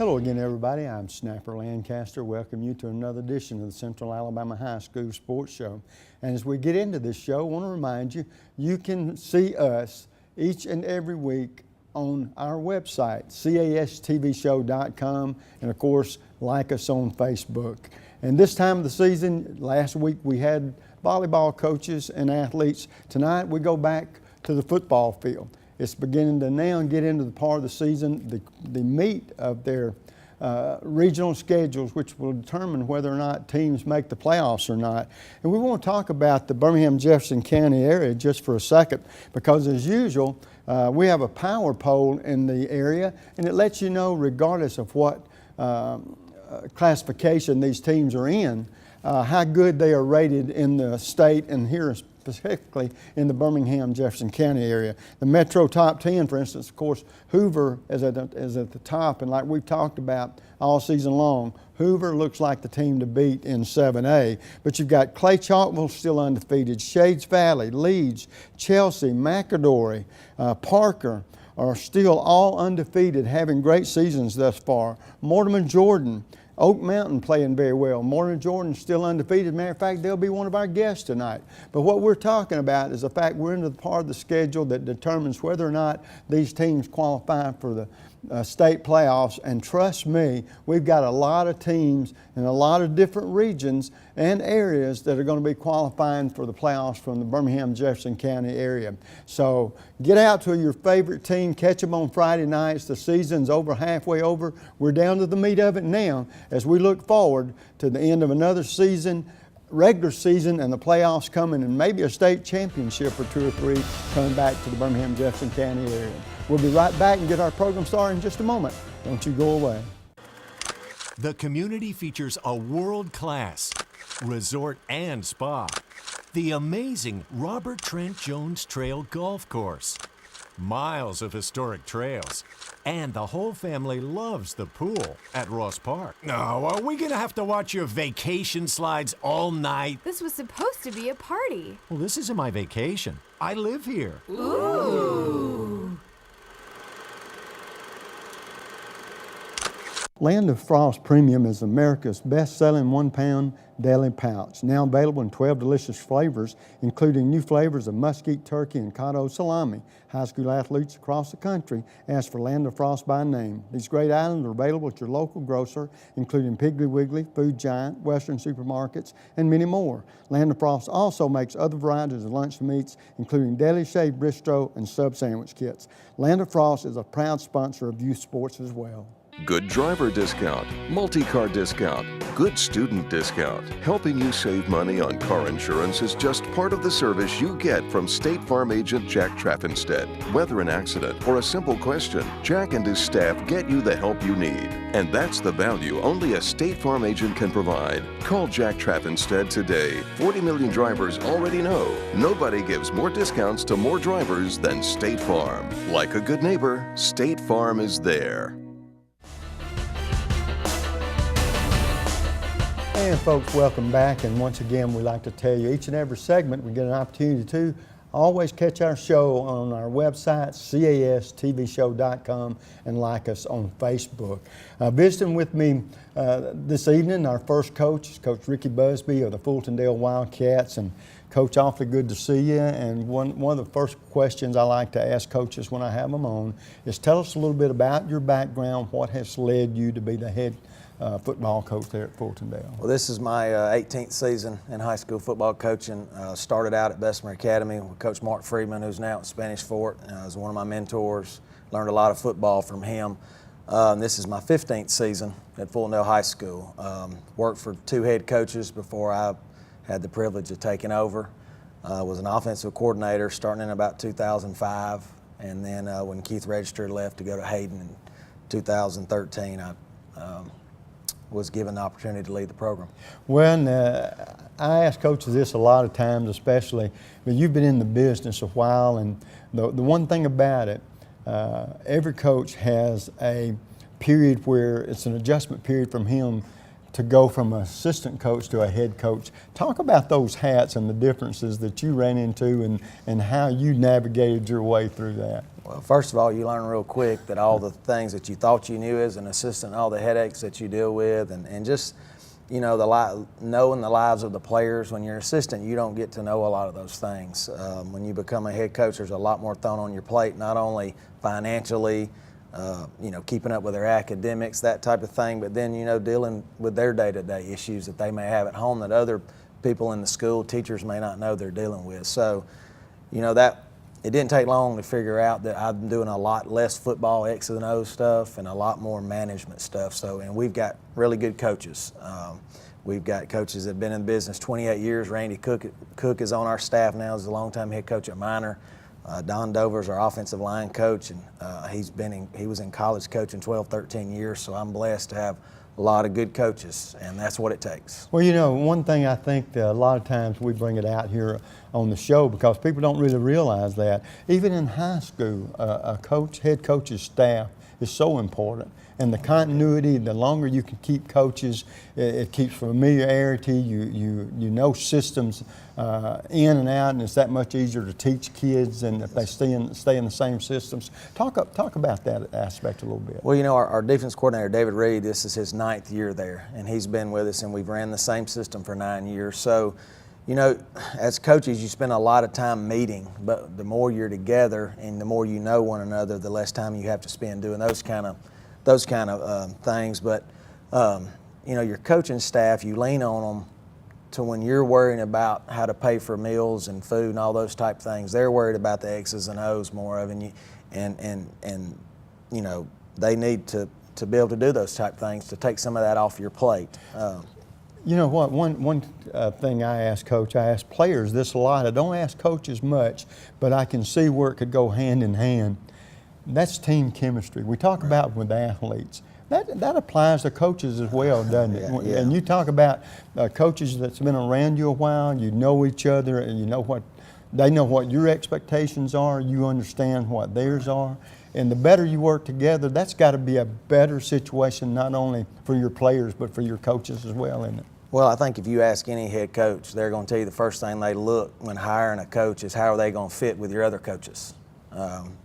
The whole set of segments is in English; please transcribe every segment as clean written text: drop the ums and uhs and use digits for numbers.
Hello again, everybody. I'm Snapper Lancaster. Welcome you to another edition of the Central Alabama High School Sports Show. And as we get into this show, I want to remind you, you can see us each and every week on our website, castvshow.com, and of course, like us on Facebook. And this time of the season, last week we had volleyball coaches and athletes. Tonight we go back to the football field. It's beginning to now get into the part of the season, the meat of their regional schedules, which will determine whether or not teams make the playoffs or not. And we want to talk about the Birmingham-Jefferson County area just for a second, because as usual, we have a power poll in the area, and it lets you know, regardless of what classification these teams are in, how good they are rated in the state, and here specifically in the Birmingham-Jefferson County area. The Metro Top 10, for instance, of course, Hoover is at the top, and like we've talked about all season long, Hoover looks like the team to beat in 7A. But you've got Clay Chalkville still undefeated, Shades Valley, Leeds, Chelsea, McAdory, Parker are still all undefeated, having great seasons thus far. Mortimer Jordan, Oak Mountain playing very well. Mortimer Jordan still undefeated. Matter of fact, they'll be one of our guests tonight. But what we're talking about is the fact we're into the part of the schedule that determines whether or not these teams qualify for the state playoffs. And trust me, we've got a lot of teams in a lot of different regions and areas that are going to be qualifying for the playoffs from the Birmingham-Jefferson County area. So get out to your favorite team, catch them on Friday nights. The season's halfway over. We're down to the meat of it now as we look forward to the end of another season, regular season, and the playoffs coming, and maybe a state championship or 2 or 3 coming back to the Birmingham-Jefferson County area. We'll be right back and get our program started in just a moment. Don't you go away. The community features a world-class resort and spa, the amazing Robert Trent Jones Trail Golf Course, miles of historic trails, and the whole family loves the pool at Ross Park. No, are we gonna have to watch your vacation slides all night? This was supposed to be a party. Well, this isn't my vacation. I live here. Ooh. Land of Frost Premium is America's best-selling 1-pound deli pouch, now available in 12 delicious flavors, including new flavors of mesquite turkey and cotto salami. High school athletes across the country ask for Land of Frost by name. These great items are available at your local grocer, including Piggly Wiggly, Food Giant, Western supermarkets, and many more. Land of Frost also makes other varieties of lunch meats, including deli shaved bistro and sub sandwich kits. Land of Frost is a proud sponsor of youth sports as well. Good driver discount, multi-car discount, good student discount. Helping you save money on car insurance is just part of the service you get from State Farm agent Jack Traffinstead. Whether an accident or a simple question, Jack and his staff get you the help you need. And that's the value only a State Farm agent can provide. Call Jack Traffinstead today. 40 million drivers already know nobody gives more discounts to more drivers than State Farm. Like a good neighbor, State Farm is there. And folks, welcome back. And once again, we like to tell you each and every segment we get an opportunity to always catch our show on our website, castvshow.com, and like us on Facebook. Visiting with me this evening, our first coach is Coach Ricky Busby of the Fultondale Wildcats. And Coach, awfully good to see you. And one of the first questions I like to ask coaches when I have them on is tell us a little bit about your background, what has led you to be the head football coach there at Fultondale. Well, this is my 18th season in high school football coaching. Started out at Bessemer Academy with Coach Mark Friedman, who's now at Spanish Fort. Was one of my mentors. Learned a lot of football from him. This is my 15th season at Fultondale High School. Worked for 2 head coaches before I had the privilege of taking over. Was an offensive coordinator starting in about 2005, and then when Keith Register left to go to Hayden in 2013, I was given the opportunity to lead the program. Well, I ask coaches this a lot of times, especially, but you've been in the business a while, and the one thing about it, every coach has a period where it's an adjustment period from him to go from an assistant coach to a head coach. Talk about those hats and the differences that you ran into and how you navigated your way through that. Well, first of all, you learn real quick that all the things that you thought you knew as an assistant, all the headaches that you deal with, and just, you know, knowing the lives of the players. When you're an assistant, you don't get to know a lot of those things. When you become a head coach, there's a lot more thrown on your plate, not only financially, you know, keeping up with their academics, that type of thing, but then, you know, dealing with their day-to-day issues that they may have at home that other people in the school, teachers may not know they're dealing with. So, you know, it didn't take long to figure out that I'm doing a lot less football X's and O's stuff and a lot more management stuff. So, and we've got really good coaches. We've got coaches that have been in business 28 years. Randy Cook is on our staff now as a longtime head coach at Minor. Don Dover's our offensive line coach, and he was in college coaching 12, 13 years. So I'm blessed to have a lot of good coaches, and that's what it takes. Well, you know, one thing I think that a lot of times we bring it out here on the show because people don't really realize that. Even in high school, a head coach's staff is so important. And the continuity, the longer you can keep coaches, it keeps familiarity. You know systems in and out, and it's that much easier to teach kids and if they stay in the same systems. Talk about that aspect a little bit. Well, you know, our defense coordinator, David Reed, this is his 9th year there, and he's been with us, and we've ran the same system for 9 years. So, you know, as coaches, you spend a lot of time meeting, but the more you're together and the more you know one another, the less time you have to spend doing those kind of things. But you know, your coaching staff, you lean on them to when you're worrying about how to pay for meals and food and all those type things. They're worried about the X's and O's more of, and you know, they need to be able to do those type things to take some of that off your plate. You know what, one thing I ask players this a lot. I don't ask coaches much, but I can see where it could go hand in hand. That's team chemistry. We talk about with athletes. That applies to coaches as well, doesn't it? Yeah. And you talk about coaches that's been around you a while, you know each other, and you know they know what your expectations are, you understand what theirs are. And the better you work together, that's got to be a better situation not only for your players but for your coaches as well, isn't it? Well, I think if you ask any head coach, they're going to tell you the first thing they look when hiring a coach is how are they going to fit with your other coaches.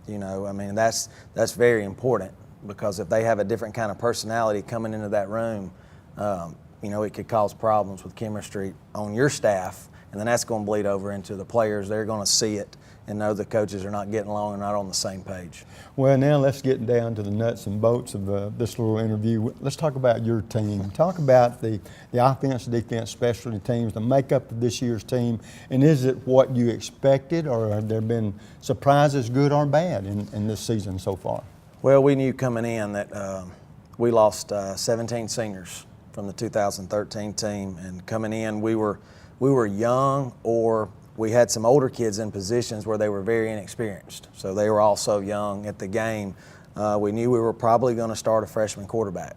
You know, I mean, that's very important because if they have a different kind of personality coming into that room, you know, it could cause problems with chemistry on your staff, and then that's going to bleed over into the players. They're going to see it and know the coaches are not getting along and not on the same page. Well, now let's get down to the nuts and bolts of this little interview. Let's talk about your team. Talk about the offense, defense, specialty teams, the makeup of this year's team, and is it what you expected, or have there been surprises, good or bad, in this season so far? Well, we knew coming in that we lost 17 seniors from the 2013 team, and coming in we were young, or we had some older kids in positions where they were very inexperienced. So they were also young at the game. We knew we were probably going to start a freshman quarterback.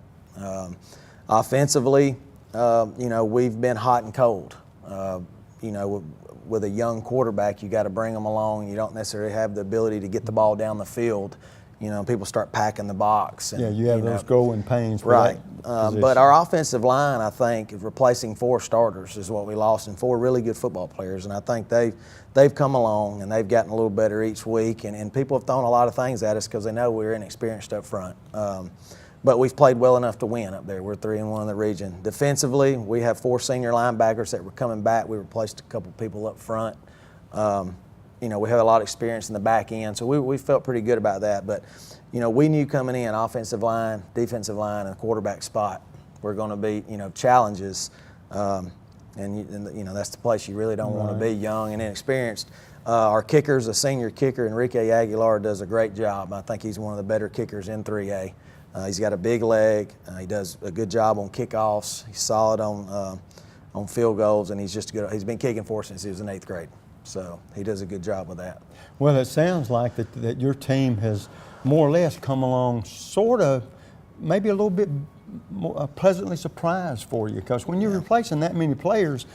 Offensively, you know, we've been hot and cold. You know, with a young quarterback, you got to bring them along. You don't necessarily have the ability to get the ball down the field. You know, people start packing the box. And, yeah, you have those growing pains. For right. That but our offensive line, I think, replacing 4 starters is what we lost, and 4 really good football players. And I think they've come along and they've gotten a little better each week. And people have thrown a lot of things at us because they know we're inexperienced up front. But we've played well enough to win up there. We're 3-1 in the region. Defensively, we have 4 senior linebackers that were coming back. We replaced a couple people up front. You know, we have a lot of experience in the back end, so we felt pretty good about that. But, you know, we knew coming in, offensive line, defensive line, and quarterback spot were going to be, you know, challenges. And you know, that's the place you really don't want to be, young and inexperienced. Our kicker's a senior kicker, Enrique Aguilar, does a great job. I think he's one of the better kickers in 3A. He's got a big leg. He does a good job on kickoffs. He's solid on field goals, and he's just good. He's been kicking for us since he was in 8th grade. So he does a good job with that. Well, it sounds like that your team has more or less come along sort of maybe a little bit more pleasantly surprised for you, because when you're replacing that many players,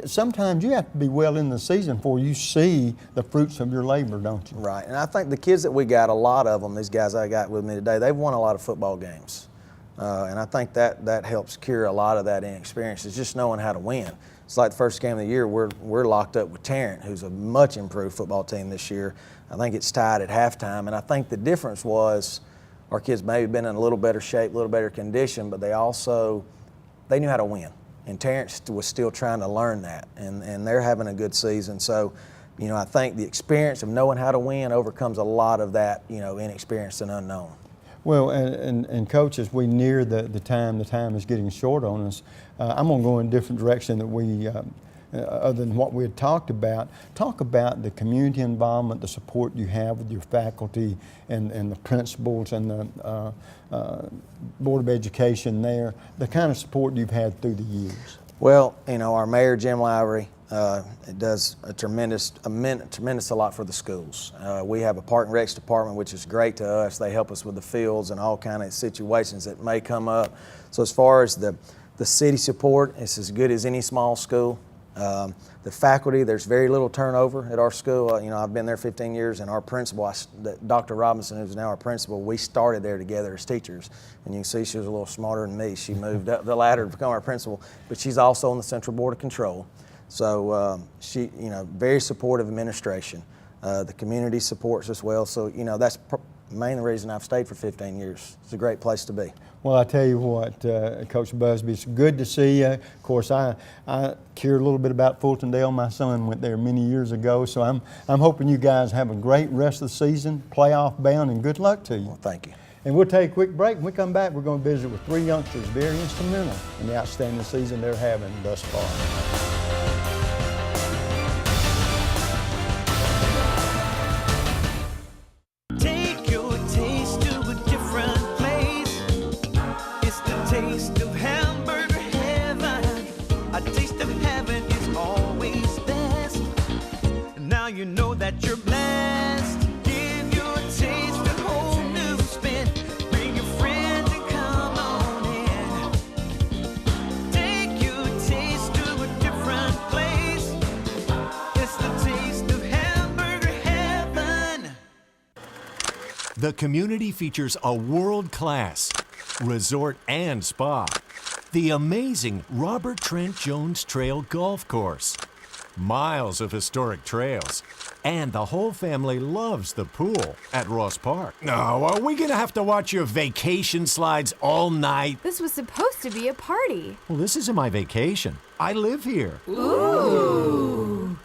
sometimes you have to be well in the season before you see the fruits of your labor, don't you? Right, and I think the kids that we got, a lot of them, these guys I got with me today, they've won a lot of football games. And I think that helps cure a lot of that inexperience, is just knowing how to win. It's like the first game of the year, we're locked up with Tarrant, who's a much improved football team this year. I think it's tied at halftime, and I think the difference was our kids may have been in a little better shape, a little better condition, but they knew how to win. And Tarrant was still trying to learn that, and they're having a good season. So, I think the experience of knowing how to win overcomes a lot of that, inexperience and unknown. Well, and Coach, as we near the time is getting short on us. I'm going to go in a different direction that we, other than what we had talked about. Talk about the community involvement, the support you have with your faculty and the principals and the Board of Education there, the kind of support you've had through the years. Well, our mayor, Jim Lowry, does a tremendous a lot for the schools. We have a Park and Recs department, which is great to us. They help us with the fields and all kind of situations that may come up. So as far as the city support, it's as good as any small school. The faculty, there's very little turnover at our school. I've been there 15 years, and our principal, Dr. Robinson, who's now our principal, we started there together as teachers. And you can see she was a little smarter than me. She moved up the ladder to become our principal, but she's also on the Central Board of Control. So she, very supportive administration. The community supports us well. So, that's the main reason I've stayed for 15 years. It's a great place to be. Well, I tell you what, Coach Busby, it's good to see you. Of course, I care a little bit about Fultondale. My son went there many years ago, so I'm hoping you guys have a great rest of the season, playoff bound, and good luck to you. Well, thank you. And we'll take a quick break. When we come back, we're going to visit with 3 youngsters very instrumental in the outstanding season they're having thus far. You know that you're blessed. Give your taste a whole new spin. Bring your friends and come on in. Take your taste to a different place. It's the taste of hamburger heaven. The community features a world-class resort and spa, the amazing Robert Trent Jones Trail Golf Course, miles of historic trails, and the whole family loves the pool at Ross Park. No, are we gonna have to watch your vacation slides all night? This was supposed to be a party. Well, this isn't my vacation. I live here. Ooh.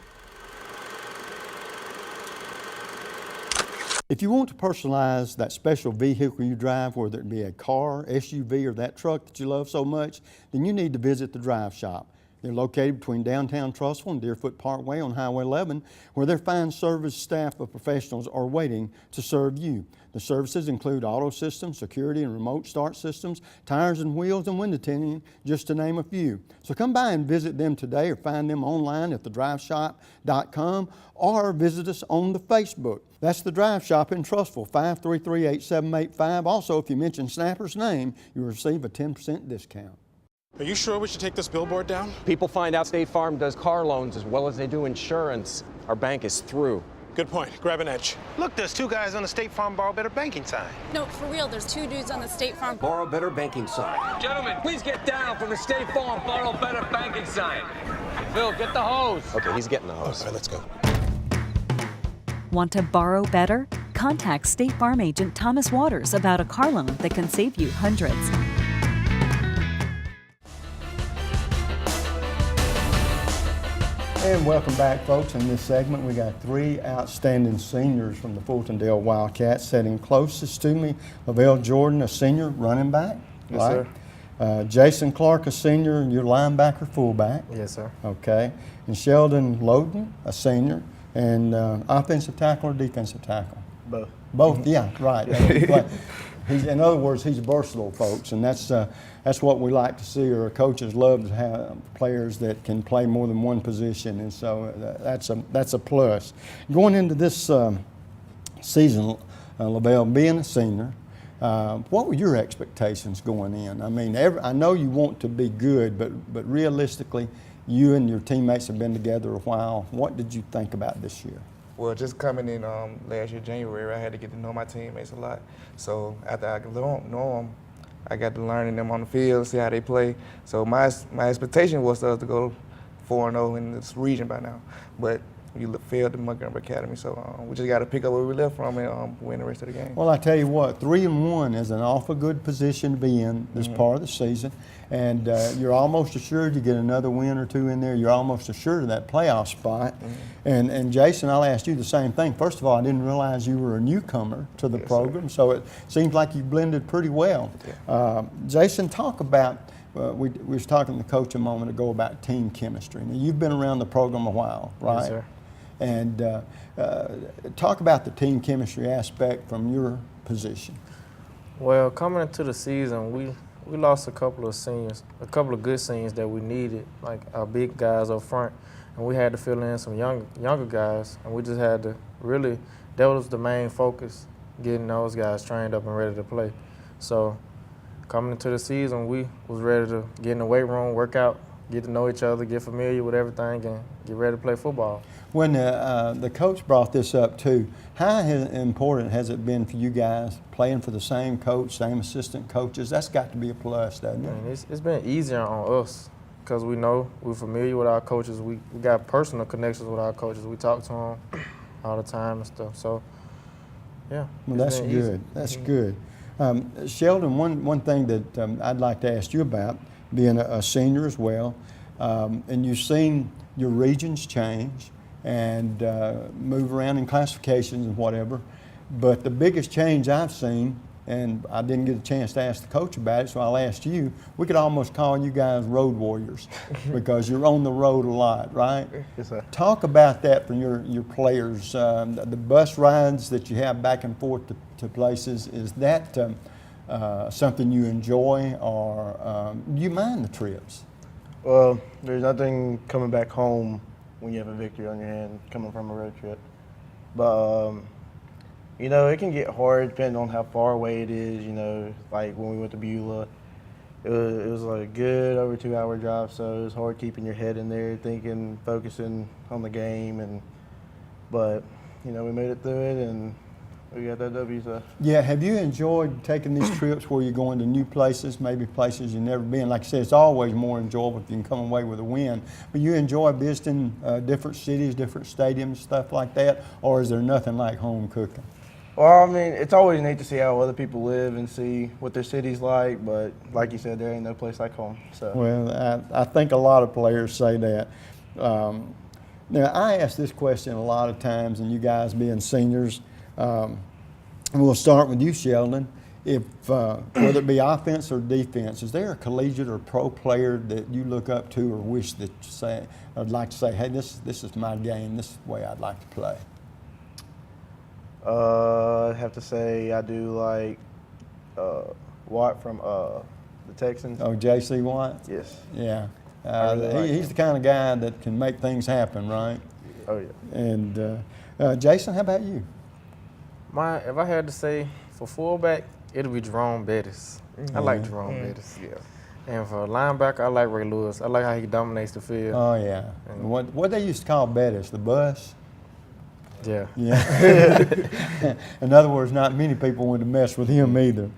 If you want to personalize that special vehicle you drive, whether it be a car, SUV, or that truck that you love so much, then you need to visit the Drive Shop. They're located between downtown Trussville and Deerfoot Parkway on Highway 11, where their fine service staff of professionals are waiting to serve you. The services include auto systems, security and remote start systems, tires and wheels, and window tinting, just to name a few. So come by and visit them today, or find them online at thedriveshop.com, or visit us on the Facebook. That's the Drive Shop in Trussville, 533-8785. Also, if you mention Snapper's name, you'll receive a 10% discount. Are you sure we should take this billboard down? People find out State Farm does car loans as well as they do insurance. Our bank is through. Good point. Grab an edge. Look, there's 2 guys on the State Farm Borrow Better banking sign. No, for real, there's 2 dudes on the State Farm Borrow Better banking sign. Gentlemen, please get down from the State Farm Borrow Better banking sign. Phil, get the hose. Okay, he's getting the hose. All right, let's go. Want to borrow better? Contact State Farm agent Thomas Waters about a car loan that can save you hundreds. And welcome back, folks. In this segment, we got 3 outstanding seniors from the Fultondale Wildcats. Sitting closest to me, Lavelle Jordan, a senior running back. Yes, right? sir. Jason Clark, a senior, your linebacker fullback. Yes, sir. Okay. And Sheldon Loden, a senior, and offensive tackle or defensive tackle? Both. Both, yeah, right. In other words, he's versatile, folks, and that's what we like to see. Our coaches love to have players that can play more than one position, and so that's a plus. Going into this season, Lavelle, being a senior, what were your expectations going in? I mean, I know you want to be good, but realistically, you and your teammates have been together a while. What did you think about this year? Well, just coming in last year, January, I had to get to know my teammates a lot. So after I know them, I got to learn them on the field, see how they play. So my expectation was us to go 4-0 in this region by now, but we failed the Montgomery Academy. So we just got to pick up where we left from and win the rest of the game. Well, I tell you what, 3-1 is an awful good position to be in this part of the season, and you're almost assured you get another win or two in there. You're almost assured of that playoff spot. And Jason, I'll ask you the same thing. First of all, I didn't realize you were a newcomer to the program, so it seems like you blended pretty well. Jason, talk about. We was talking to the coach a moment ago about team chemistry. Now, you've been around the program a while, right? Yes, sir. And talk about the team chemistry aspect from your position. Well, coming into the season, we lost a couple of seniors, a couple of good seniors that we needed, like our big guys up front, and we had to fill in some younger guys, and we just had to really, that was the main focus, getting those guys trained up and ready to play. So coming into the season, we was ready to get in the weight room, work out, get to know each other, get familiar with everything, and get ready to play football. When the coach brought this up too, how important has it been for you guys playing for the same coach, same assistant coaches? That's got to be a plus, doesn't it? I mean, it's been easier on us because we know we're familiar with our coaches. We got personal connections with our coaches. We talk to them all the time and stuff. So, yeah. Well, that's good. That's good. Sheldon, one thing that I'd like to ask you about, being a senior as well, and you've seen your regions change and move around in classifications and whatever, but the biggest change I've seen, and I didn't get a chance to ask the coach about it, so I'll ask you, we could almost call you guys road warriors because you're on the road a lot, right? Yes, sir. Talk about that for your players. The bus rides that you have back and forth to places, is that something you enjoy, or do you mind the trips? Well, there's nothing coming back home when you have a victory on your hand coming from a road trip. But, you know, it can get hard depending on how far away it is. You know, like when we went to Beulah, it was like a good over 2-hour drive, so it was hard keeping your head in there, thinking, focusing on the game. But, you know, we made it through it, and we got that W. So. Yeah, have you enjoyed taking these trips where you're going to new places, maybe places you've never been? Like I said, it's always more enjoyable if you can come away with a win. But you enjoy visiting different cities, different stadiums, stuff like that, or is there nothing like home cooking? Well, I mean, it's always neat to see how other people live and see what their city's like, but like you said, there ain't no place like home. So. Well, I think a lot of players say that. Now, I ask this question a lot of times, and you guys being seniors, and we'll start with you, Sheldon. If whether it be offense or defense, is there a collegiate or pro player that you look up to or wish that you say, I'd like to say, hey, this is my game, this is the way I'd like to play? I'd have to say I do like Watt from the Texans. Oh, J.C. Watt? Yes. Yeah. Really like he's the kind of guy that can make things happen, right? Oh, yeah. And Jason, how about you? If I had to say for fullback, it'll be Jerome Bettis. I like Jerome Bettis. Yeah. And for linebacker, I like Ray Lewis. I like how he dominates the field. Oh yeah. And what they used to call Bettis, the bus. Yeah. Yeah. In other words, not many people want to mess with him either.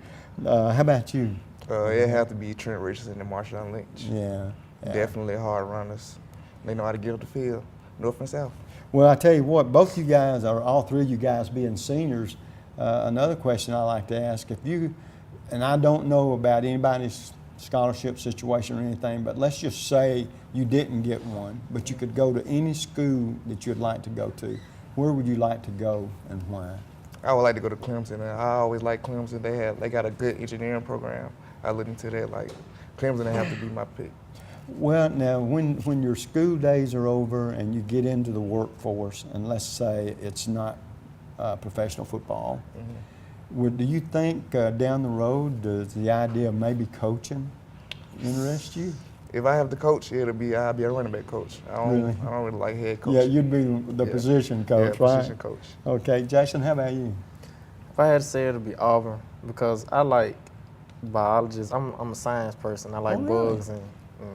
How about you? It have to be Trent Richardson and Marshawn Lynch. Yeah. Definitely hard runners. They know how to get up the field, north and south. Well, I tell you what, both you guys, or all three of you guys being seniors, another question I like to ask, if you, and I don't know about anybody's scholarship situation or anything, but let's just say you didn't get one, but you could go to any school that you'd like to go to. Where would you like to go and why? I would like to go to Clemson. I always like Clemson. They got a good engineering program. I look into that. Like Clemson would have to be my pick. Well, now when your school days are over and you get into the workforce, and let's say it's not professional football, do you think down the road does the idea of maybe coaching interest you? If I have the coach, I'll be a running back coach. I don't really like head coach. Yeah, you'd be the position coach, right? Position coach. Okay, Jason, how about you? If I had to say, it'd be Auburn because I like biologists. I'm a science person. I like bugs and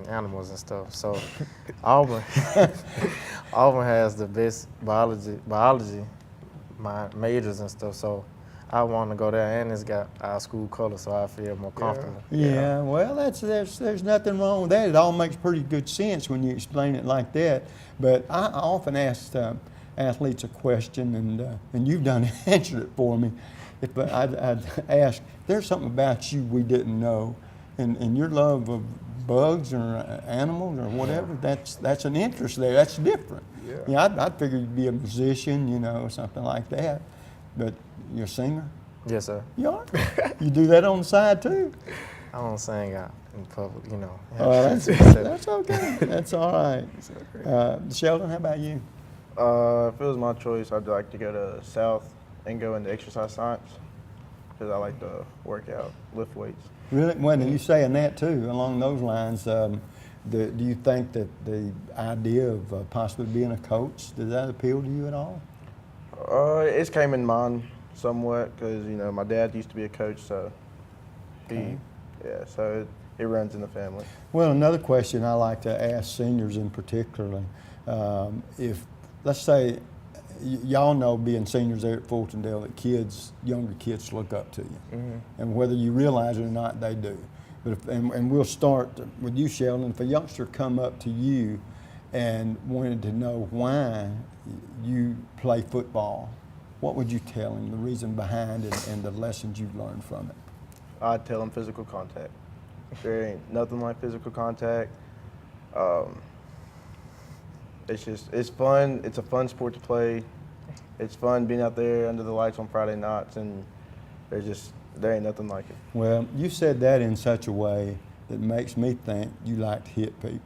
animals and stuff. So Auburn has the best biology majors and stuff. So I want to go there, and it's got our school colors, so I feel more comfortable. Yeah, well, there's nothing wrong with that. It all makes pretty good sense when you explain it like that. But I often ask athletes a question, and you've done answered it for me. But I'd ask, there's something about you we didn't know, and your love of bugs or animals or whatever, that's an interest there. That's different. Yeah, I'd figure you'd be a musician, you know, something like that. But you're a singer? Yes, sir. You are? You do that on the side too? I don't sing out in public, you know. That's okay. That's all right. Sheldon, how about you? If it was my choice, I'd like to go to South and go into exercise science because I like to work out, lift weights. Really? Well, you saying that too, along those lines, do you think that the idea of possibly being a coach, does that appeal to you at all? It's came in mind somewhat because, you know, my dad used to be a coach, so so it runs in the family. Well, another question I like to ask seniors in particular, if, let's say, y'all know being seniors there at Fultondale that younger kids look up to you. And whether you realize it or not, they do. But and we'll start with you, Sheldon. If a youngster come up to you and wanted to know why you play football, what would you tell him, the reason behind it and the lessons you've learned from it? I'd tell him physical contact. There ain't nothing like physical contact. It's fun. It's a fun sport to play. It's fun being out there under the lights on Friday nights, and there ain't nothing like it. Well, you said that in such a way that makes me think you like to hit people.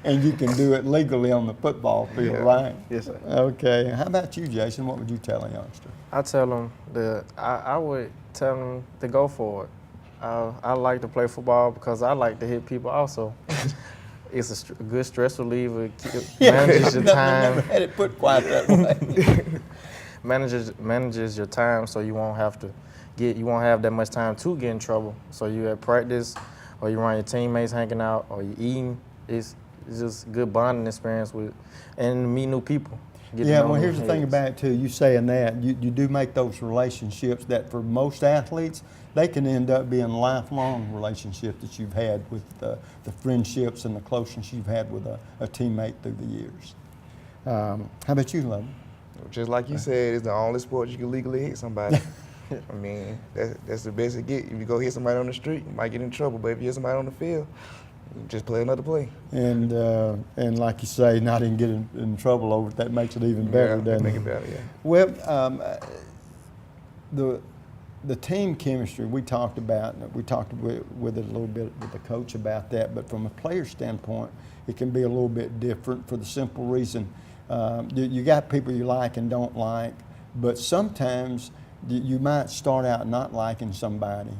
And you can do it legally on the football field, right? Yes, sir. Okay. How about you, Jason? What would you tell a youngster? I tell them I would tell them to go for it. I like to play football because I like to hit people also. It's a good stress reliever. Manages your time. I've never had it put quite that way. manages your time, so you won't have that much time to get in trouble. So you at practice, or you around your teammates hanging out, or you eating. It's just good bonding experience and meet new people. Yeah, well, here's the thing about it too. You saying that you do make those relationships that for most athletes they can end up being lifelong relationships that you've had with the friendships and the closeness you've had with a teammate through the years. How about you, Logan? Just like you said, it's the only sport you can legally hit somebody. I mean, that's the best it get. If you go hit somebody on the street, you might get in trouble. But if you hit somebody on the field, you just play another play. And like you say, not even get in trouble over it. That makes it even better, doesn't it? Make it better, yeah. Well, the team chemistry we talked about. We talked with it a little bit with the coach about that. But from a player standpoint, it can be a little bit different for the simple reason you got people you like and don't like, but sometimes you might start out not liking somebody,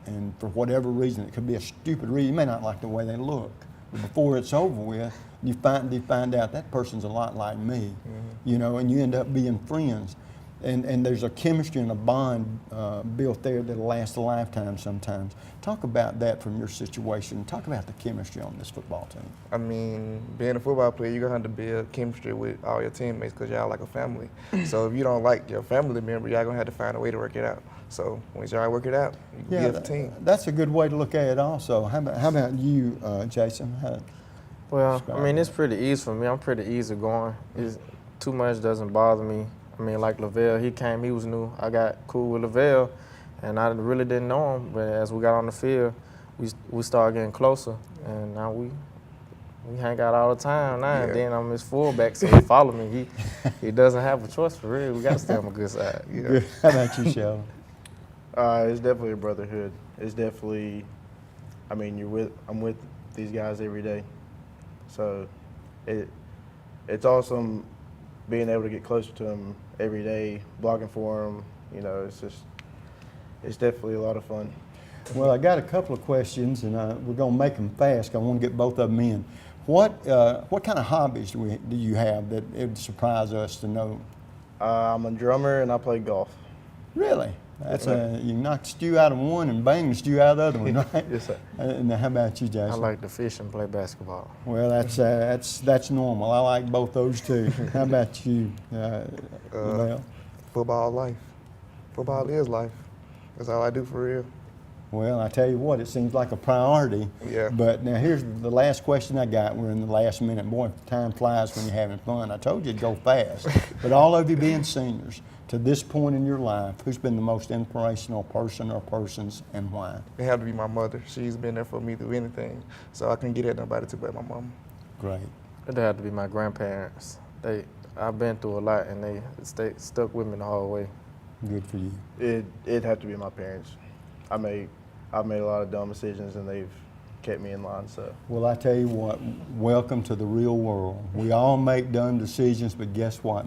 and for whatever reason, it could be a stupid reason. You may not like the way they look, but before it's over with, you find out that person's a lot like me, you know, and you end up being friends. And there's a chemistry and a bond built there that'll last a lifetime sometimes. Talk about that from your situation. Talk about the chemistry on this football team. I mean, being a football player, you're going to have to build chemistry with all your teammates because y'all like a family. So if you don't like your family member, y'all going to have to find a way to work it out. So once y'all work it out, you can build a team. That's a good way to look at it also. How about you, Jason? Well, I mean, it's pretty easy for me. I'm pretty easygoing. Too much doesn't bother me. I mean, like Lavelle, he came, he was new. I got cool with Lavelle, and I really didn't know him. But as we got on the field, we started getting closer, and now we hang out all the time now. And then I'm his fullback, so he follow me. He doesn't have a choice for real. We got to stay on the good side. You know? How about you, Sheldon? It's definitely a brotherhood. It's definitely, I mean, I'm with these guys every day, so it's awesome being able to get closer to them every day, blocking for them. You know, it's definitely a lot of fun. Well, I got a couple of questions, and we're going to make them fast. I want to get both of them in. What kind of hobbies do you have that it would surprise us to know? I'm a drummer and I play golf. Really? That's you knock the stew out of one and bang the stew out of the other one, right? Yes, sir. And how about you, Jason? I like to fish and play basketball. Well, that's normal. I like both those too. How about you, Lavelle? Football life. Football is life. That's all I do for real. Well, I tell you what, it seems like a priority. Yeah. But now here's the last question I got. We're in the last minute. Boy, time flies when you're having fun. I told you it'd go fast. But all of you being seniors, to this point in your life, who's been the most inspirational person or persons and why? It had to be my mother. She's been there for me through anything. So I couldn't get at nobody to but my mom. Great. It'd have to be my grandparents. I've been through a lot, and they stuck with me the whole way. Good for you. It'd have to be my parents. I've made a lot of dumb decisions, and they've kept me in line. So. Well, I tell you what, welcome to the real world. We all make dumb decisions, but guess what?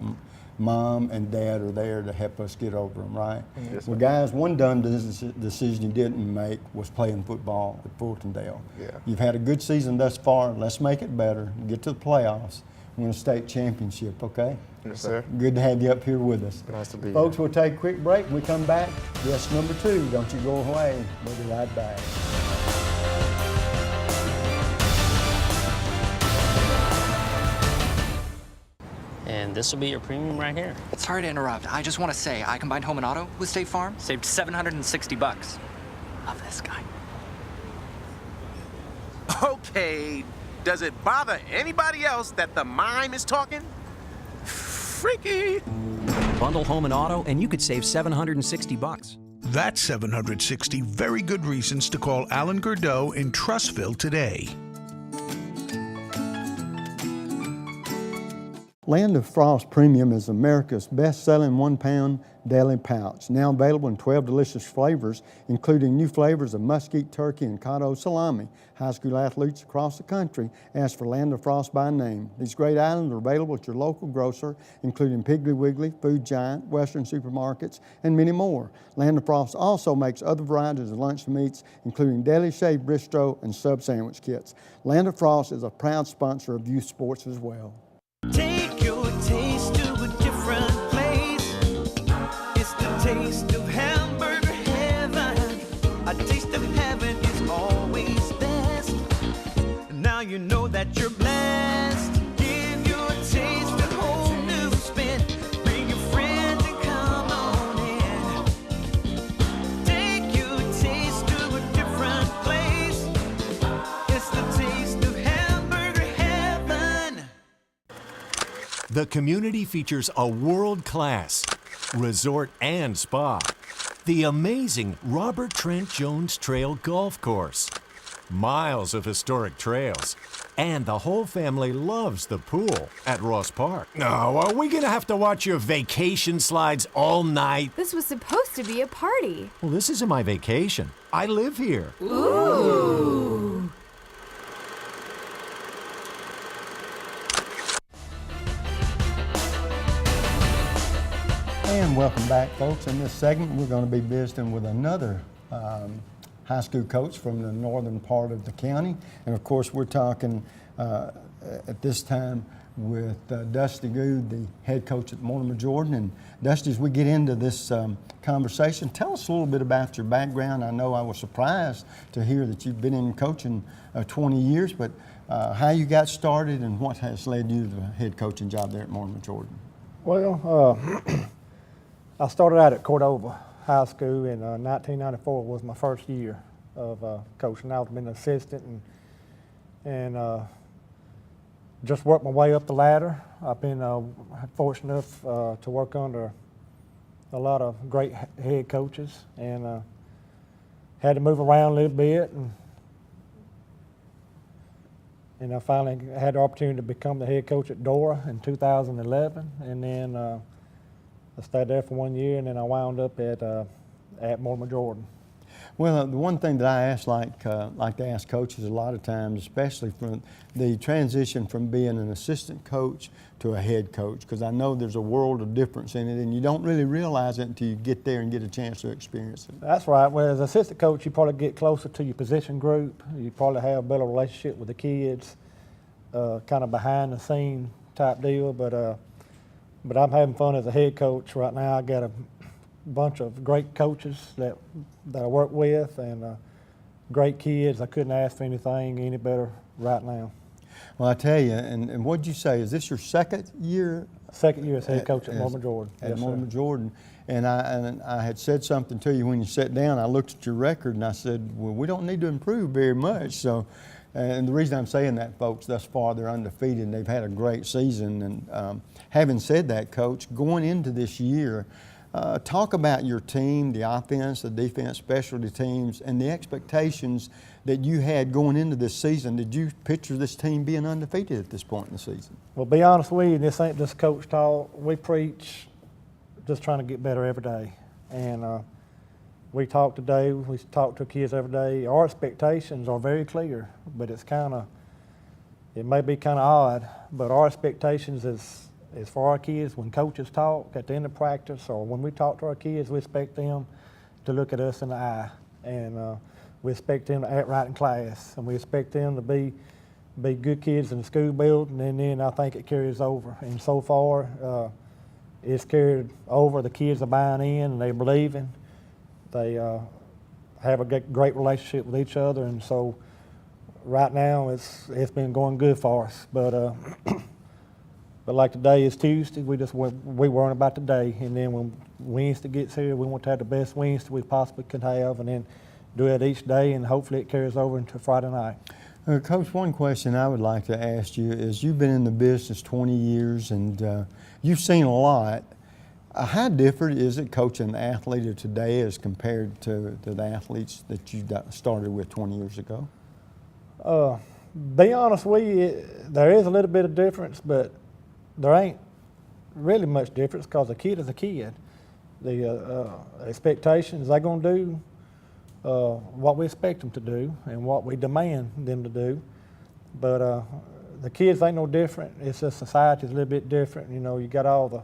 Mom and Dad are there to help us get over them, right? Yes, well, guys, one dumb decision you didn't make was playing football at Fultondale. Yeah. You've had a good season thus far. Let's make it better. Get to the playoffs. Win a state championship, okay? Yes, sir. Good to have you up here with us. Nice to be here. Folks, we'll take a quick break. When we come back, guest number 2. Don't you go away. We'll be right back. And this will be your premium right here. Sorry to interrupt. I just want to say I combined home and auto with State Farm. Saved $760. Love this guy. Okay, does it bother anybody else that the mime is talking? Freaky. Bundle home and auto, and you could save $760. That's 760 very good reasons to call Alan Gurdeau in Trussville today. Land of Frost Premium is America's best-selling 1-pound deli pouch, now available in 12 delicious flavors, including new flavors of mesquite turkey and cotto salami. High school athletes across the country ask for Land of Frost by name. These great items are available at your local grocer, including Piggly Wiggly, Food Giant, Western supermarkets, and many more. Land of Frost also makes other varieties of lunch meats, including deli shaved bistro and sub sandwich kits. Land of Frost is a proud sponsor of youth sports as well. Take your taste to a different place. It's the taste of hamburger heaven. A taste of heaven is always best. Now you know that you're blessed. Give your taste a whole new spin. Bring your friends and come on in. Take your taste to a different place. It's the taste of hamburger heaven. The community features a world-class resort and spa, the amazing Robert Trent Jones Trail Golf Course, miles of historic trails, and the whole family loves the pool at Ross Park. No, are we gonna have to watch your vacation slides all night? This was supposed to be a party. Well, this isn't my vacation. I live here. Ooh. And welcome back, folks. In this segment, we're going to be visiting with another high school coach from the northern part of the county. And of course, we're talking at this time with Dusty Goo, the head coach at Mortimer Jordan. And Dusty, as we get into this conversation, tell us a little bit about your background. I know I was surprised to hear that you've been in coaching 20 years, but how you got started and what has led you to the head coaching job there at Mortimer Jordan? Well, I started out at Cordova High School in 1994 was my first year of coaching. I've been an assistant and just worked my way up the ladder. I've been fortunate enough to work under a lot of great head coaches and had to move around a little bit. And I finally had the opportunity to become the head coach at Dora in 2011. And then I stayed there for 1 year, and then I wound up at Mortimer Jordan. Well, the one thing that I like to ask coaches a lot of times, especially from the transition from being an assistant coach to a head coach, because I know there's a world of difference in it, and you don't really realize it until you get there and get a chance to experience it. That's right. Well, as an assistant coach, you probably get closer to your position group. You probably have a better relationship with the kids, kind of behind the scene type deal. But I'm having fun as a head coach right now. I got a bunch of great coaches that I work with and great kids. I couldn't ask for anything any better right now. Well, I tell you, and what did you say? Is this your second year Second year as head coach at Mortimer Jordan. At Yes, Mortimer sir. Jordan. And I had said something to you when you sat down. I looked at your record and I said, well, we don't need to improve very much. So, and the reason I'm saying that, folks, thus far they're undefeated and they've had a great season. And having said that, Coach, going into this year, talk about your team, the offense, the defense, specialty teams, and the expectations that you had going into this season. Did you picture this team being undefeated at this point in the season? Well, be honest with you, this ain't just coach talk. We preach just trying to get better every day. And we talk today, we talk to kids every day. Our expectations are very clear, but it may be kind of odd, but our expectations is for our kids. When coaches talk at the end of practice or when we talk to our kids, we expect them to look at us in the eye. And we expect them to act right in class. And we expect them to be good kids in the school building, and then I think it carries over. And so far, it's carried over. The kids are buying in and they're believing. They have a great relationship with each other, and so right now it's been going good for us. But like today is Tuesday, we worry about today, and then when Wednesday gets here, we want to have the best Wednesday we possibly could have, and then do it each day, and hopefully it carries over into Friday night. Coach, one question I would like to ask you is you've been in the business 20 years and you've seen a lot. How different is it coaching an athlete of today as compared to the athletes that you started with 20 years ago? Be honest with you, there is a little bit of difference, but there ain't really much difference because a kid is a kid. The expectations, they're going to do what we expect them to do and what we demand them to do. But the kids ain't no different. It's just society's a little bit different. You know, you got all the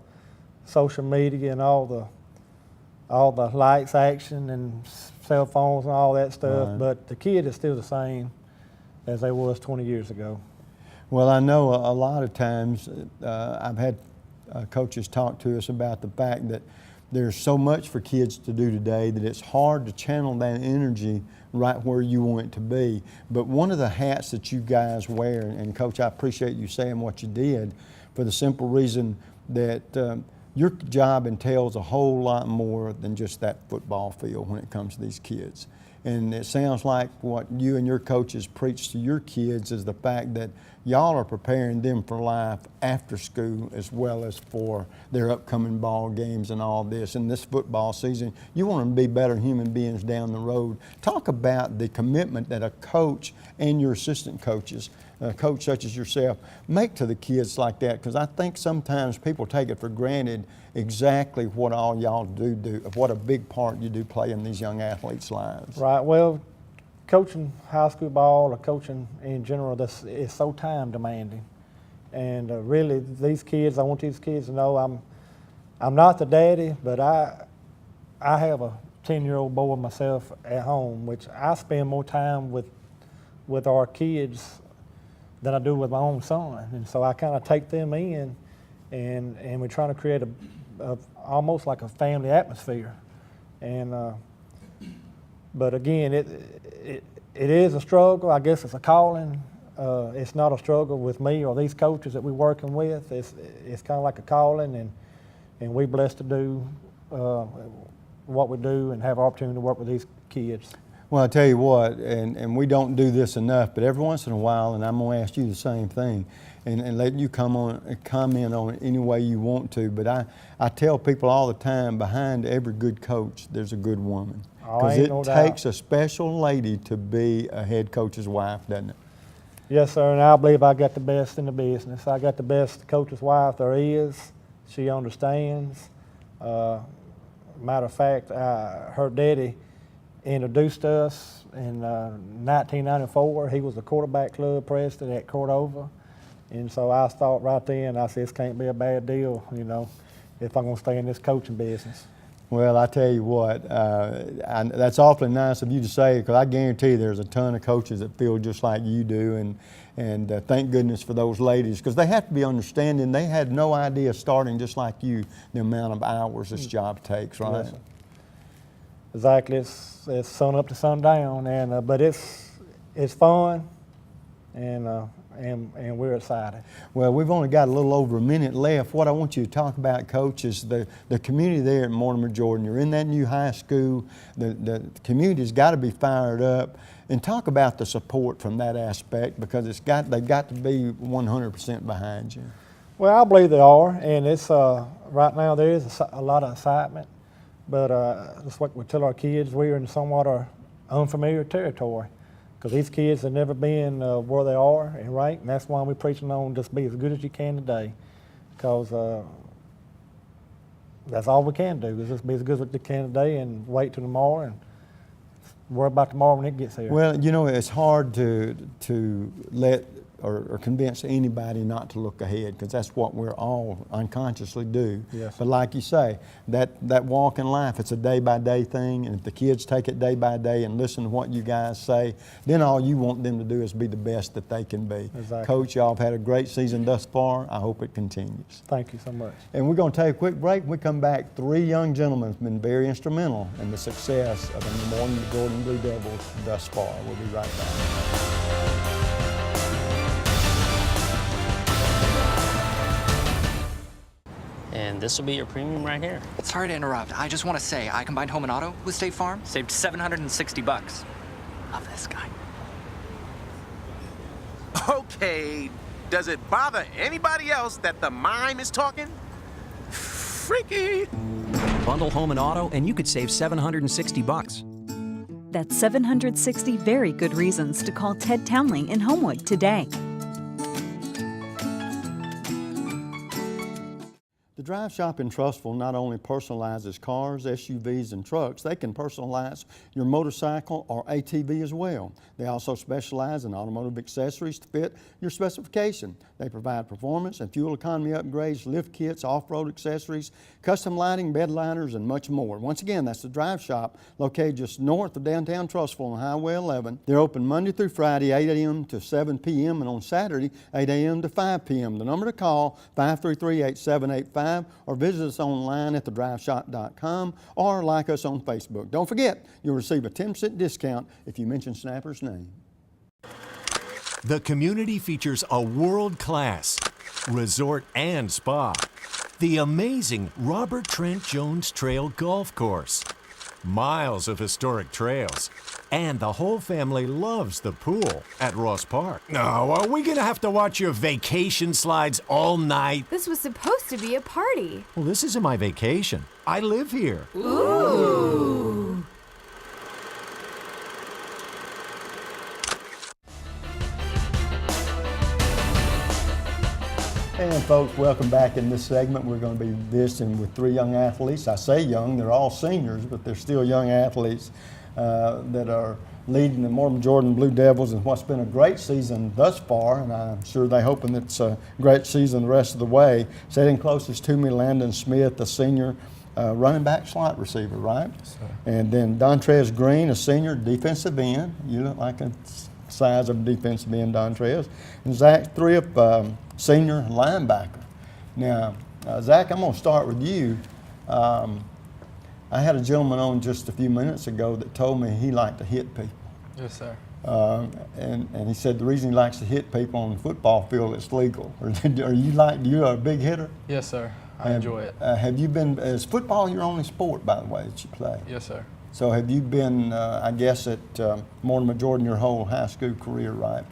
social media and all the lights, action, and cell phones and all that stuff. Right. But the kid is still the same as they was 20 years ago. Well, I know a lot of times I've had coaches talk to us about the fact that there's so much for kids to do today that it's hard to channel that energy right where you want it to be. But one of the hats that you guys wear, and Coach, I appreciate you saying what you did, for the simple reason that your job entails a whole lot more than just that football field when it comes to these kids. And it sounds like what you and your coaches preach to your kids is the fact that y'all are preparing them for life after school as well as for their upcoming ball games and all this. And this football season, you want them to be better human beings down the road. Talk about the commitment that a coach and your assistant coaches, a coach such as yourself, make to the kids like that, because I think sometimes people take it for granted exactly what all y'all do, what a big part you do play in these young athletes' lives. Right. Well, coaching high school ball or coaching in general, this is so time demanding. And really, these kids, I want these kids to know I'm not the daddy, but I have a 10-year-old boy myself at home, which I spend more time with our kids than I do with my own son. And so I kind of take them in, and we're trying to create almost like a family atmosphere. And but again, it is a struggle. I guess it's a calling. It's not a struggle with me or these coaches that we're working with. It's kind of like a calling, and we're blessed to do what we do and have an opportunity to work with these kids. Well, I tell you what, and we don't do this enough, but every once in a while, and I'm going to ask you the same thing, and let you comment on it any way you want to, but I tell people all the time, behind every good coach, there's a good woman. Because it takes a special lady to be a head coach's wife, doesn't it? Yes, sir, and I believe I got the best in the business. I got the best coach's wife there is. She understands. Matter of fact, her daddy introduced us in 1994. He was the quarterback club president at Cordova. And so I thought right then, I said, this can't be a bad deal, you know, if I'm going to stay in this coaching business. Well, I tell you what, that's awfully nice of you to say, because I guarantee there's a ton of coaches that feel just like you do, and thank goodness for those ladies, because they have to be understanding. They had no idea starting just like you the amount of hours this job takes, right? Yes, exactly. It's sun up to sundown, and but it's fun, and and we're excited. Well, we've only got a little over a minute left. What I want you to talk about, Coach, is the community there at Mortimer Jordan. You're in that new high school. The community's got to be fired up. And talk about the support from that aspect, because they've got to be 100% behind you. Well, I believe they are, and it's right now there is a lot of excitement. But that's what we tell our kids. We're in somewhat unfamiliar territory, because these kids have never been where they are and ranked, and that's why we're preaching on just be as good as you can today, because that's all we can do is just be as good as you can today and wait till tomorrow and worry about tomorrow when it gets here. Well, you know, it's hard to let or convince anybody not to look ahead, because that's what we're all unconsciously do. Yes. But like you say, that walk in life, it's a day-by-day thing, and if the kids take it day by day and listen to what you guys say, then all you want them to do is be the best that they can be. Exactly. Coach, y'all have had a great season thus far. I hope it continues. Thank you so much. And we're going to take a quick break. When we come back, 3 young gentlemen have been very instrumental in the success of the Mortimer Jordan Blue Devils thus far. We'll be right back. And this will be your premium right here. Sorry to interrupt. I just want to say I combined home and auto with State Farm. Saved $760. Love this guy. Okay, does it bother anybody else that the mime is talking? Freaky. Bundle home and auto, and you could save $760. That's 760 very good reasons to call Ted Townley in Homewood today. The Drive Shop in Trussville not only personalizes cars, SUVs, and trucks, they can personalize your motorcycle or ATV as well. They also specialize in automotive accessories to fit your specification. They provide performance and fuel economy upgrades, lift kits, off-road accessories, custom lighting, bed liners, and much more. Once again, that's the Drive Shop, located just north of downtown Trussville on Highway 11. They're open Monday through Friday, 8 a.m. to 7 p.m., and on Saturday, 8 a.m. to 5 p.m. The number to call, 533-8785, or visit us online at thedriveshop.com or like us on Facebook. Don't forget, you'll receive a 10% discount if you mention Snapper's name. The community features a world-class resort and spa, the amazing Robert Trent Jones Trail Golf Course, miles of historic trails, and the whole family loves the pool at Ross Park. No, are we gonna have to watch your vacation slides all night? This was supposed to be a party. Well, this isn't my vacation. I live here. Ooh. And folks, welcome back. In this segment, we're going to be visiting with 3 young athletes. I say young, they're all seniors, but they're still young athletes that are leading the Mortimer Jordan Blue Devils in what's been a great season thus far, and I'm sure they're hoping it's a great season the rest of the way. Sitting closest to me, Landon Smith, the senior running back slot receiver, right? Yes, sir. And then Dontrez Green, a senior defensive end. You look like a size of defensive end, Dontrez. And Zach Thrift, senior linebacker. Now, Zach, I'm going to start with you. I had a gentleman on just a few minutes ago that told me he liked to hit people. Yes, sir. And he said the reason he likes to hit people on the football field, it's legal. You're a big hitter? Yes, sir. I enjoy it. Have you been, is football your only sport, by the way, that you play? Yes, sir. So have you been, I guess, at Mortimer Jordan your whole high school career, right?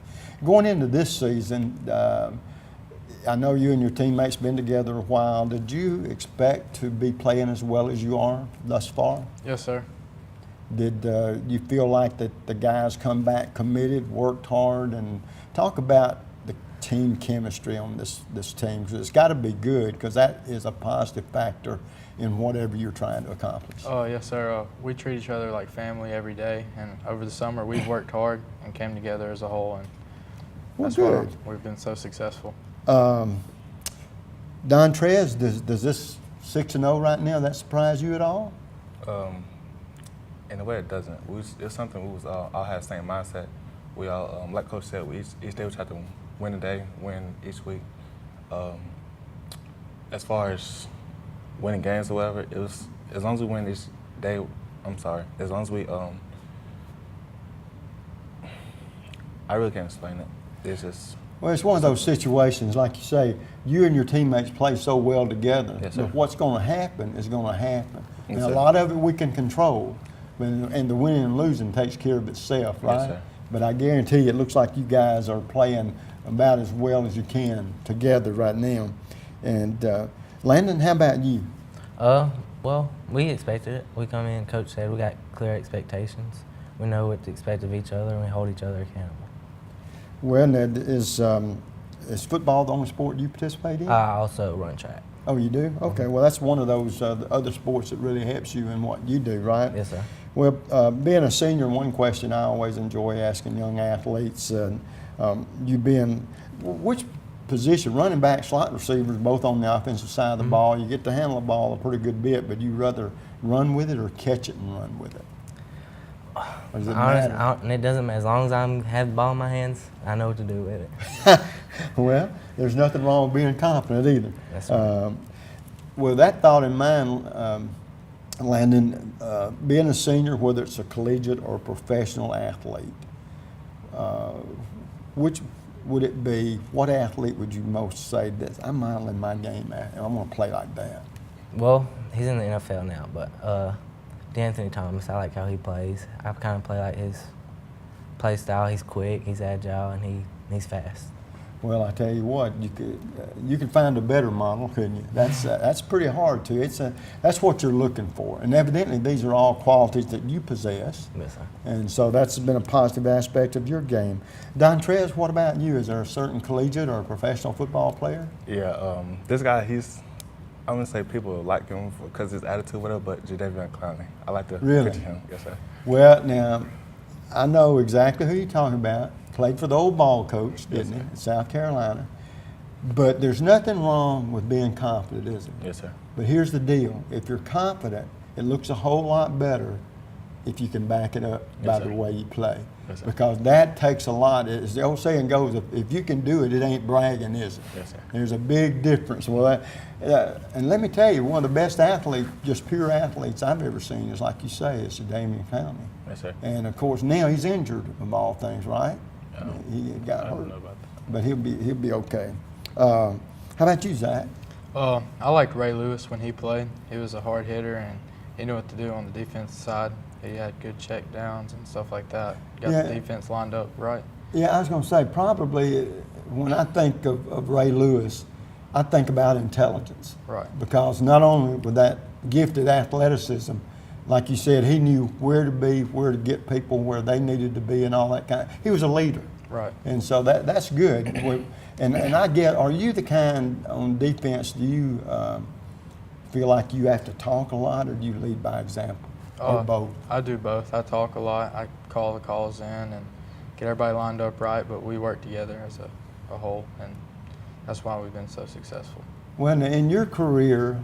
Going into this season, I know you and your teammates been together a while. Did you expect to be playing as well as you are thus far? Yes, sir. Did you feel like that the guys come back committed, worked hard, and talk about the team chemistry on this team? Because it's got to be good, because that is a positive factor in whatever you're trying to accomplish. Oh, yes, sir. We treat each other like family every day, and over the summer we've worked hard and came together as a whole, and that's why we've been so successful. Dontrez, does this 6-0 right now, that surprise you at all? In a way, it doesn't. It's something we all had the same mindset. We all, like Coach said, each day we try to win a day, win each week. As far as winning games or whatever, it was, as long as we win each day, as long as we, I really can't explain it. It's just, Well, it's one of those situations, like you say, you and your teammates play so well together. Yes, sir. That what's going to happen is going to happen. Yes, And a sir. lot of it we can control, and the winning and losing takes care of itself, right? Yes, sir. But I guarantee you, it looks like you guys are playing about as well as you can together right now. And Landon, how about you? Well, we expected it. We come in, Coach said we got clear expectations. We know what to expect of each other, and we hold each other accountable. Well, Ned, is football the only sport you participate in? I also run track. Oh, you do? Okay. Well, that's one of those other sports that really helps you in what you do, right? Yes, sir. Well, being a senior, one question I always enjoy asking young athletes, you being, which position, running back, slot receivers, both on the offensive side of the ball, you get to handle the ball a pretty good bit, but you rather run with it or catch it and run with it? Or does it matter? It doesn't matter. As long as I have the ball in my hands, I know what to do with it. Well, there's nothing wrong with being confident either. That's right. With that thought in mind, Landon, being a senior, whether it's a collegiate or a professional athlete, which would it be, what athlete would you most say this, I'm modeling my game at, and I'm going to play like that? Well, he's in the NFL now, but D'Anthony Thomas, I like how he plays. I kind of play like his play style. He's quick, he's agile, and he's fast. Well, I tell you what, you could find a better model, couldn't you? That's pretty hard too. That's what you're looking for, and evidently these are all qualities that you possess. Yes, sir. And so that's been a positive aspect of your game. Dontrez, what about you? Is there a certain collegiate or professional football player? Yeah, this guy, I'm gonna say people like him because his attitude, whatever. But Jadeveon Clowney, I like to Really? picture him. Yes, sir. Well, now I know exactly who you're talking about. Played for the old ball coach, didn't he, in South Carolina. But there's nothing wrong with being confident, is it? Yes, sir. But here's the deal. If you're confident, it looks a whole lot better if you can back it up by the way you play. Yes, sir. Because that takes a lot. As the old saying goes, if you can do it, it ain't bragging, is it? Yes, sir. There's a big difference. Well, and let me tell you, one of the best athletes, just pure athletes I've ever seen is, like you say, is Jadeveon Clowney. Yes, sir. And of course now he's injured of all things, right? He got I hurt, don't know about that. but he'll be okay. How about you, Zach? I liked Ray Lewis when he played. He was a hard hitter and he knew what to do on the defensive side. He had good check downs and stuff like that. Got the defense lined up right. Yeah, I was going to say, probably when I think of Ray Lewis, I think about intelligence. Right. Because not only with that gifted athleticism, like you said, he knew where to be, where to get people where they needed to be, and all that kind. He was a leader. Right. And so that's good. And I get, are you the kind on defense, do you feel like you have to talk a lot, or do you lead by example? Or both? I do both. I talk a lot. I call the calls in and get everybody lined up right, but we work together as a whole, and that's why we've been so successful. Well, in your career,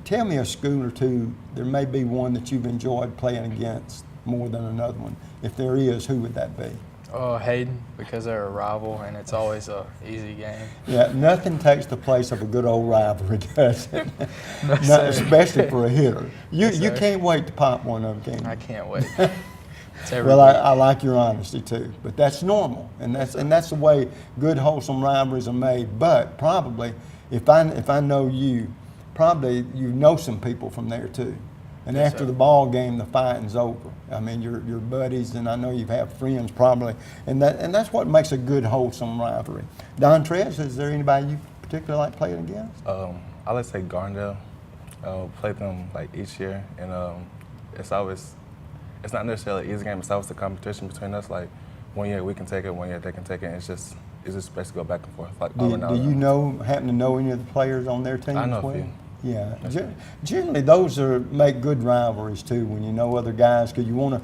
tell me a school or two, there may be one that you've enjoyed playing against more than another one. If there is, who would that be? Hayden, because they're a rival, and it's always an easy game. Yeah, nothing takes the place of a good old rivalry, does it? No, Not, especially for a hitter. You can't wait to pop one of them, can you? I can't wait. Well, I like your honesty too, but that's normal, and that's the way good, wholesome rivalries are made. But probably, if I know you, probably you know some people from there too. And Yes, after sir. the ball game, the fighting's over. I mean, you're buddies, and I know you have friends probably, and that's what makes a good, wholesome rivalry. Dontrez, is there anybody you particularly like playing against? I like to say Garndale. Play them like each year, and it's not necessarily an easy game. It's always a competition between us. Like 1 year we can take it, 1 year they can take it. And it's just best to go back and forth. Like Do you happen to know any of the players on their team I know as well? a few. Yeah, Yes, sir. generally those make good rivalries too. When you know other guys, because they want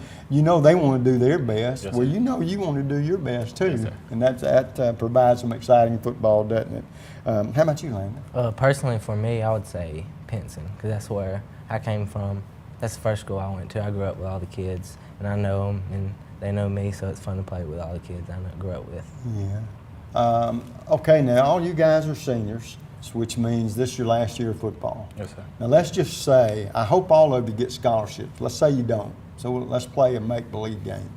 to do their best. Yes, Well, sir. you want to do your best too, Yes, sir. and that provides some exciting football, doesn't it? How about you, Landon? Personally, for me, I would say Pinson, because that's where I came from. That's the first school I went to. I grew up with all the kids, and I know them, and they know me, so it's fun to play with all the kids I grew up with. Yeah. Okay, now all you guys are seniors, which means this is your last year of football. Yes, sir. Now let's just say, I hope all of you get scholarships. Let's say you don't. So let's play a make-believe game.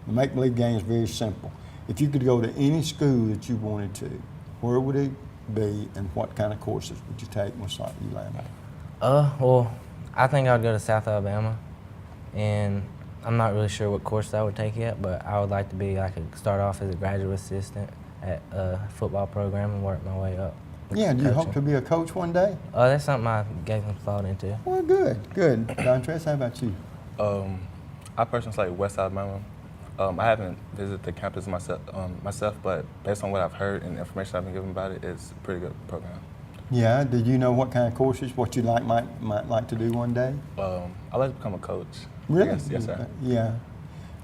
The make-believe game is very simple. if you could go to any school that you wanted to, where would it be, and what kind of courses would you take most likely you land on? Well, I think I would go to South Alabama, and I'm not really sure what course I would take yet, but I would like to be, I could start off as a graduate assistant at a football program and work my way up. Yeah, do you hope to be a coach one day? That's something I gave some thought into. Well, good. Dontrez, how about you? I personally like West Alabama. I haven't visited the campus myself, but based on what I've heard and the information I've been given about it, it's a pretty good program. Yeah, did you know what kind of courses, what you might like to do one day? I'd like to become a coach. Really? Yes, sir. Yeah.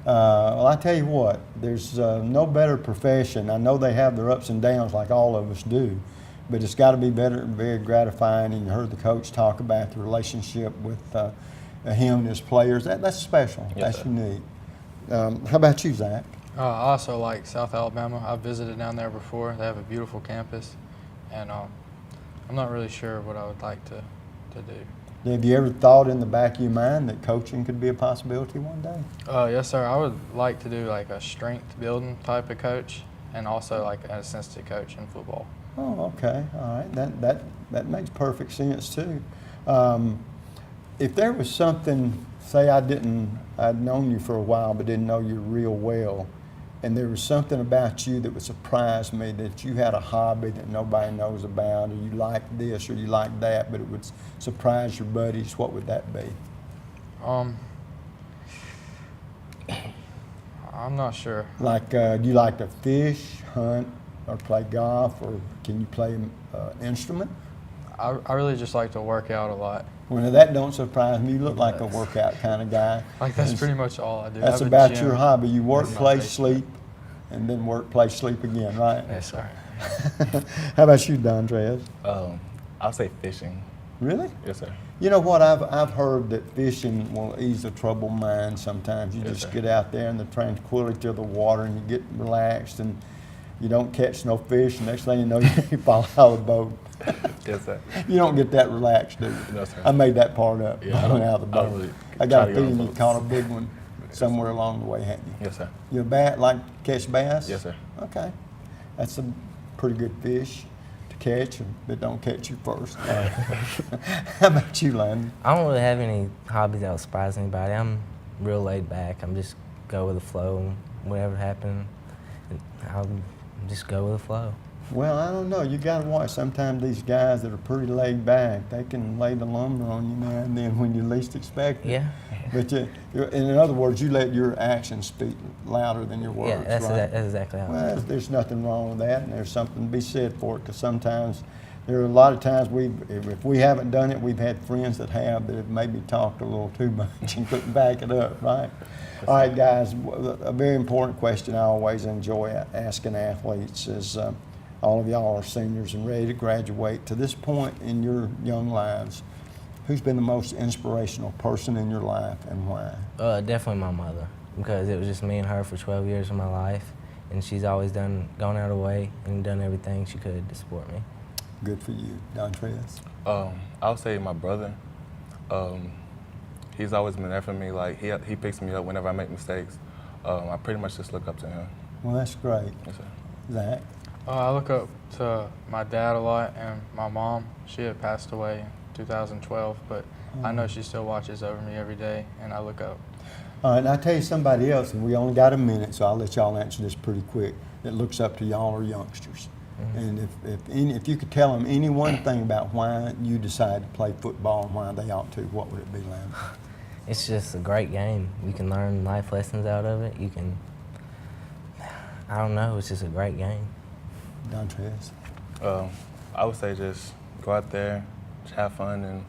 Well, I tell you what, there's no better profession. I know they have their ups and downs like all of us do, but it's got to be very gratifying. And you heard the coach talk about the relationship with him and his players. That's special. Yes, that's sir. unique. How about you, Zach? I also like South Alabama. I've visited down there before. They have a beautiful campus, and I'm not really sure what I would like to do. Have you ever thought in the back of your mind that coaching could be a possibility one day? Yes, sir. I would like to do like a strength building type of coach, and also like an assistant coach in football. Oh, okay. All right. That makes perfect sense too. If there was something, say I'd known you for a while but didn't know you real well, and there was something about you that would surprise me, that you had a hobby that nobody knows about, or you like this or you like that, but it would surprise your buddies, what would that be? I'm not sure. Like, do you like to fish, hunt, or play golf, or can you play an instrument? I really just like to work out a lot. Well, now that don't surprise me. You look like a workout kind of guy. Like that's pretty much all I do. That's about your hobby. You work, play, sleep, and then work, play, sleep again, right? Yes, sir. How about you, Dontrez? I'll say fishing. Really? Yes, sir. You know what? I've heard that fishing will ease a troubled mind sometimes. You Yes, just sir. get out there in the tranquility of the water and you get relaxed and you don't catch no fish. And next thing you know, you fall out of the boat. Yes, sir. You don't get that relaxed, do you? No, sir. I made that part up. Yeah, falling out of the I boat. don't really I got try a to get on feeling you boats. caught a big one somewhere along the way, hadn't you? Yes, sir. You like to catch bass? Yes, sir. Okay. That's a pretty good fish to catch, but don't catch you first. How about you, Landon? I don't really have any hobbies that would surprise anybody. I'm real laid back. I'm just go with the flow. Whatever happens, I'll just go with the flow. Well, I don't know. You got to watch. Sometimes these guys that are pretty laid back, they can lay the lumber on you now and then when you least expect it. Yeah. But in other words, you let your actions speak louder than your words, Yeah, that's exactly how Well, there's nothing wrong with that, and there's something to be said for it, because sometimes there are a lot of times if we haven't done it, we've had friends that have maybe talked a little too much and couldn't back it up, right? All right, guys, a very important question I always enjoy asking athletes is, all of y'all are seniors and ready to graduate. To this point in your young lives, who's been the most inspirational person in your life and why? Definitely my mother, because it was just me and her for 12 years of my life, and she's always gone out of her way and done everything she could to support me. Good for you. Dontrez? I'll say my brother. He's always been there for me. Like he picks me up whenever I make mistakes. I pretty much just look up to him. Well, that's great. Yes, sir. Zach? I look up to my dad a lot, and my mom. She had passed away in 2012, but I know she still watches over me every day, and I look up. All right, and I'll tell you somebody else, and we only got a minute, so I'll let y'all answer this pretty quick, that looks up to y'all or youngsters. Mm-hmm. And if you could tell them any one thing about why you decided to play football and why they ought to, what would it be, Landon? It's just a great game. You can learn life lessons out of it. You can, I don't know, it's just a great game. Dontrez? I would say just go out there, just have fun, and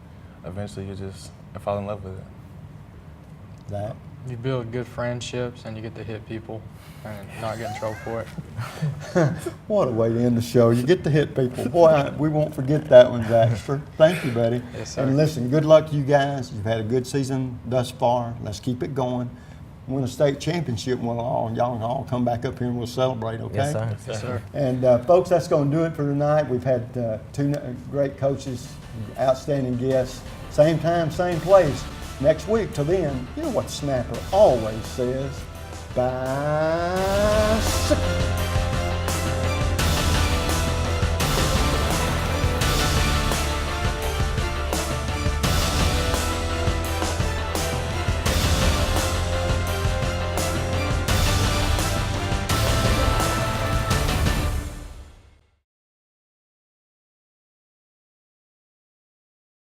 eventually you just fall in love with it. That? You build good friendships, and you get to hit people and not get in trouble for it. What a way to end the show. You get to hit people. Boy, we won't forget that one, Baxter. Thank you, buddy. Yes, sir. And listen, good luck to you guys. You've had a good season thus far. Let's keep it going. Win a state championship, y'all can all come back up here and we'll celebrate, okay? Yes, sir. Yes, sir. And folks, that's going to do it for tonight. We've had two great coaches, outstanding guests. Same time, same place next week. Till then, you know what Snapper always says. bicycle.